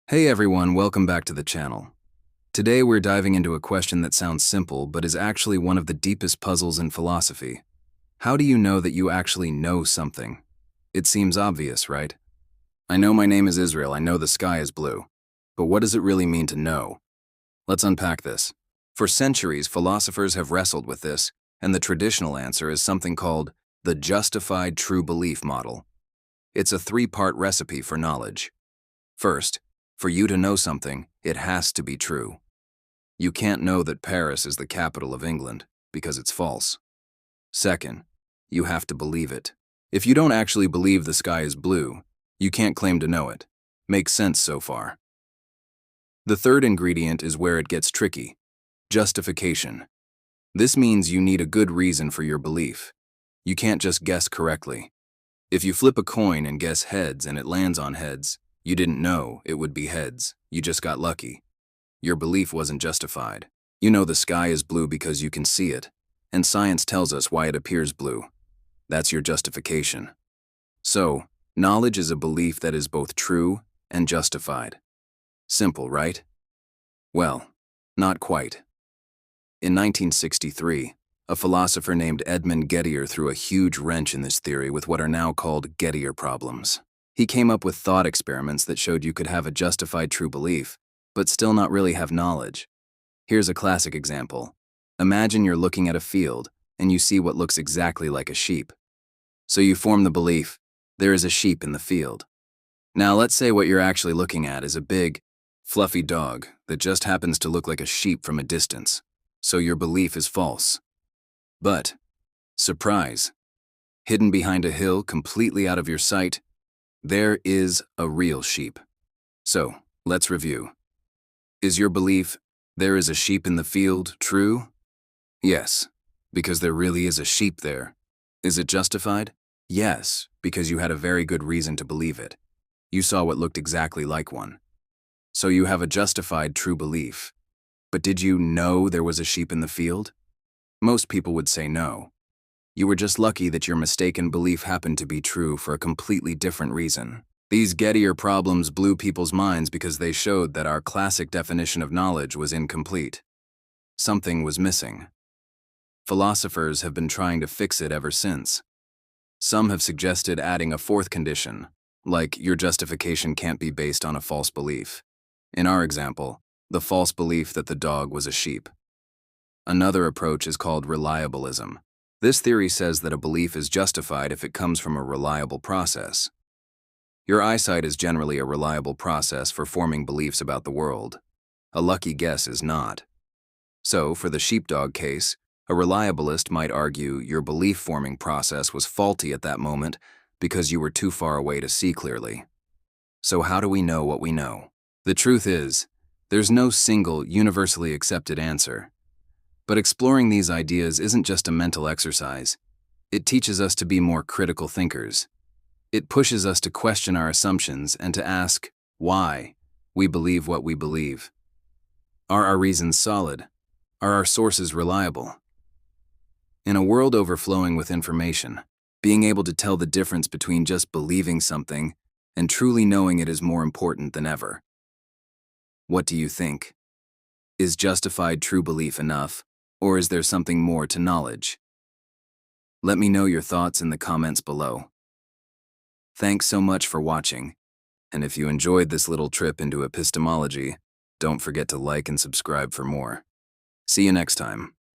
Hey everyone, welcome back to the channel. Today we're diving into a question that sounds simple but is actually one of the deepest puzzles in philosophy. How do you know that you actually know something? It seems obvious, right? I know my name is Israel, I know the sky is blue. But what does it really mean to know? Let's unpack this. For centuries, philosophers have wrestled with this, and the traditional answer is something called the justified true belief model. It's a three-part recipe for knowledge. First, for you to know something, it has to be true. You can't know that Paris is the capital of England because it's false. Second, you have to believe it. If you don't actually believe the sky is blue, you can't claim to know it. Makes sense so far. The third ingredient is where it gets tricky: justification. This means you need a good reason for your belief. You can't just guess correctly. If you flip a coin and guess heads and it lands on heads, you didn't know it would be heads. You just got lucky. Your belief wasn't justified. You know the sky is blue because you can see it, and science tells us why it appears blue. That's your justification. So, knowledge is a belief that is both true and justified. Simple, right? Well, not quite. In 1963, a philosopher named Edmund Gettier threw a huge wrench in this theory with what are now called Gettier problems. He came up with thought experiments that showed you could have a justified true belief, but still not really have knowledge. Here's a classic example. Imagine you're looking at a field, and you see what looks exactly like a sheep. So you form the belief, there is a sheep in the field. Now let's say what you're actually looking at is a big, fluffy dog that just happens to look like a sheep from a distance. So your belief is false. But, surprise, hidden behind a hill completely out of your sight, there is a real sheep. So, let's review. Is your belief, there is a sheep in the field, true? Yes, because there really is a sheep there. Is it justified? Yes, because you had a very good reason to believe it. You saw what looked exactly like one. So you have a justified true belief. But did you know there was a sheep in the field? Most people would say no. You were just lucky that your mistaken belief happened to be true for a completely different reason. These Gettier problems blew people's minds because they showed that our classic definition of knowledge was incomplete. Something was missing. Philosophers have been trying to fix it ever since. Some have suggested adding a fourth condition, like your justification can't be based on a false belief. In our example, the false belief that the dog was a sheep. Another approach is called reliabilism. This theory says that a belief is justified if it comes from a reliable process. Your eyesight is generally a reliable process for forming beliefs about the world. A lucky guess is not. So, for the sheepdog case, a reliabilist might argue your belief-forming process was faulty at that moment because you were too far away to see clearly. So how do we know what we know? The truth is, there's no single, universally accepted answer. But exploring these ideas isn't just a mental exercise. It teaches us to be more critical thinkers. It pushes us to question our assumptions and to ask why we believe what we believe. Are our reasons solid? Are our sources reliable? In a world overflowing with information, being able to tell the difference between just believing something and truly knowing it is more important than ever. What do you think? Is justified true belief enough? Or is there something more to knowledge? Let me know your thoughts in the comments below. Thanks so much for watching, and if you enjoyed this little trip into epistemology, don't forget to like and subscribe for more. See you next time.